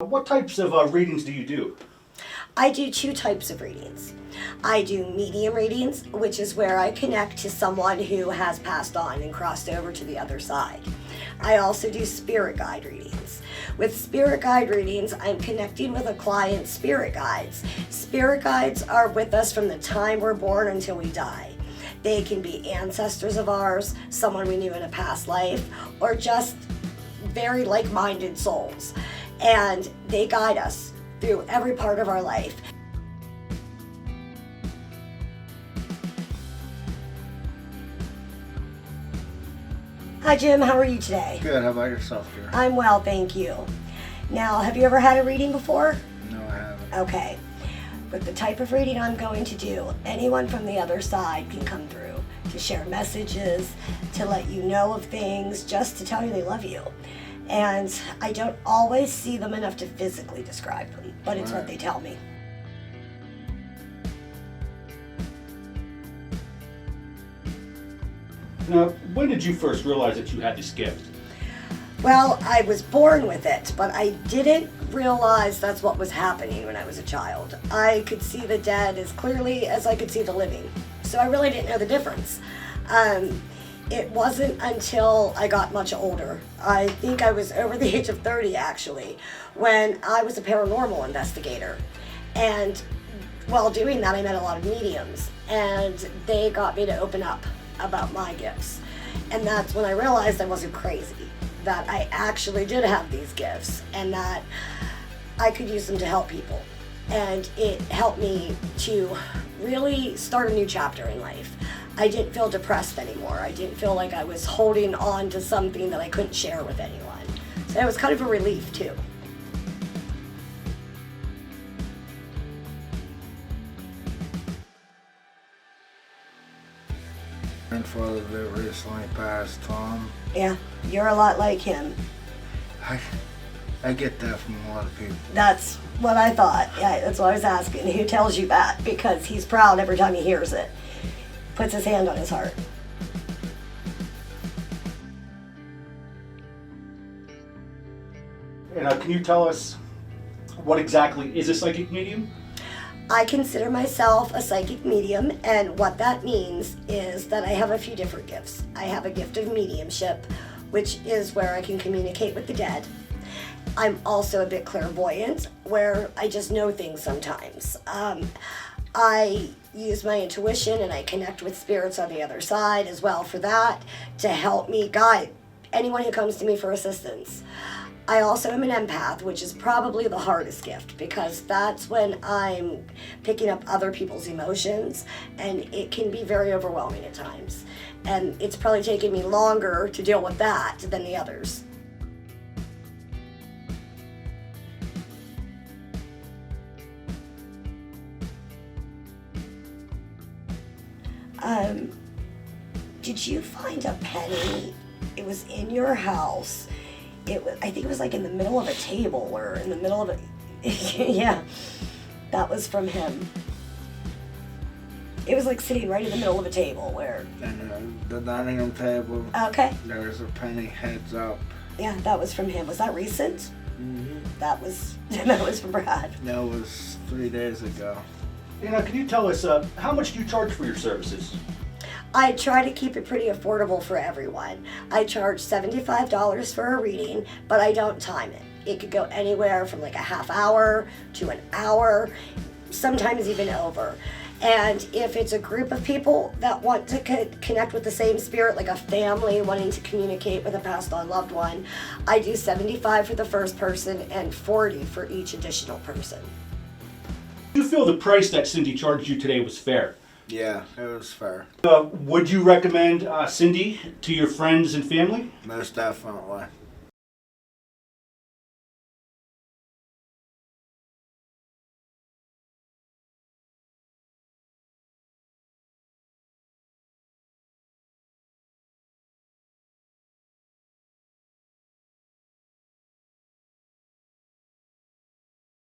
What types of readings do you do? I do two types of readings. I do medium readings, which is where I connect to someone who has passed on and crossed over to the other side. I also do spirit guide readings. With spirit guide readings, I'm connecting with a client's spirit guides. Spirit guides are with us from the time we're born until we die. They can be ancestors of ours, someone we knew in a past life, or just very like-minded souls. And they guide us through every part of our life. Hi Jim, how are you today? Good, how about yourself, dear? I'm well, thank you. Now, have you ever had a reading before? No, I haven't. Okay. With the type of reading I'm going to do, anyone from the other side can come through to share messages, to let you know of things, just to tell you they love you. And I don't always see them enough to physically describe them, but it's what they tell me. Now, when did you first realize that you had this gift? Well, I was born with it, but I didn't realize that's what was happening when I was a child. I could see the dead as clearly as I could see the living, so I really didn't know the difference. It wasn't until I got much older, I think I was over the age of 30 actually, when I was a paranormal investigator. And while doing that, I met a lot of mediums, and they got me to open up about my gifts. And that's when I realized I wasn't crazy, that I actually did have these gifts and that I could use them to help people. And it helped me to really start a new chapter in life. I didn't feel depressed anymore. I didn't feel like I was holding on to something that I couldn't share with anyone. So it was kind of a relief too. Grandfather that recently passed, Tom. Yeah, you're a lot like him. I get that from a lot of people. That's what I thought. Yeah, that's what I was asking. Who tells you that? Because he's proud every time he hears it. Puts his hand on his heart. And can you tell us what exactly is a psychic medium? I consider myself a psychic medium, and what that means is that I have a few different gifts. I have a gift of mediumship, which is where I can communicate with the dead. I'm also a bit clairvoyant, where I just know things sometimes. I use my intuition and I connect with spirits on the other side as well for that, to help me guide anyone who comes to me for assistance. I also am an empath, which is probably the hardest gift, because that's when I'm picking up other people's emotions, and it can be very overwhelming at times. And it's probably taken me longer to deal with that than the others. Did you find a penny? It was in your house. I think it was like in the middle of a table, or in the middle of a, yeah, that was from him. It was like sitting right in the middle of a table where. And the dining room table. Okay. There's a penny heads up. Yeah, that was from him. Was that recent? Mm-hmm. That was from Brad. That was 3 days ago. And can you tell us how much do you charge for your services? I try to keep it pretty affordable for everyone. I charge $75 for a reading, but I don't time it. It could go anywhere from like a half hour to an hour, sometimes even over. And if it's a group of people that want to connect with the same spirit, like a family wanting to communicate with a passed on loved one, I do $75 for the first person and $40 for each additional person. Do you feel the price that Cindy charged you today was fair? Yeah, it was fair. Would you recommend Cindy to your friends and family? Most definitely.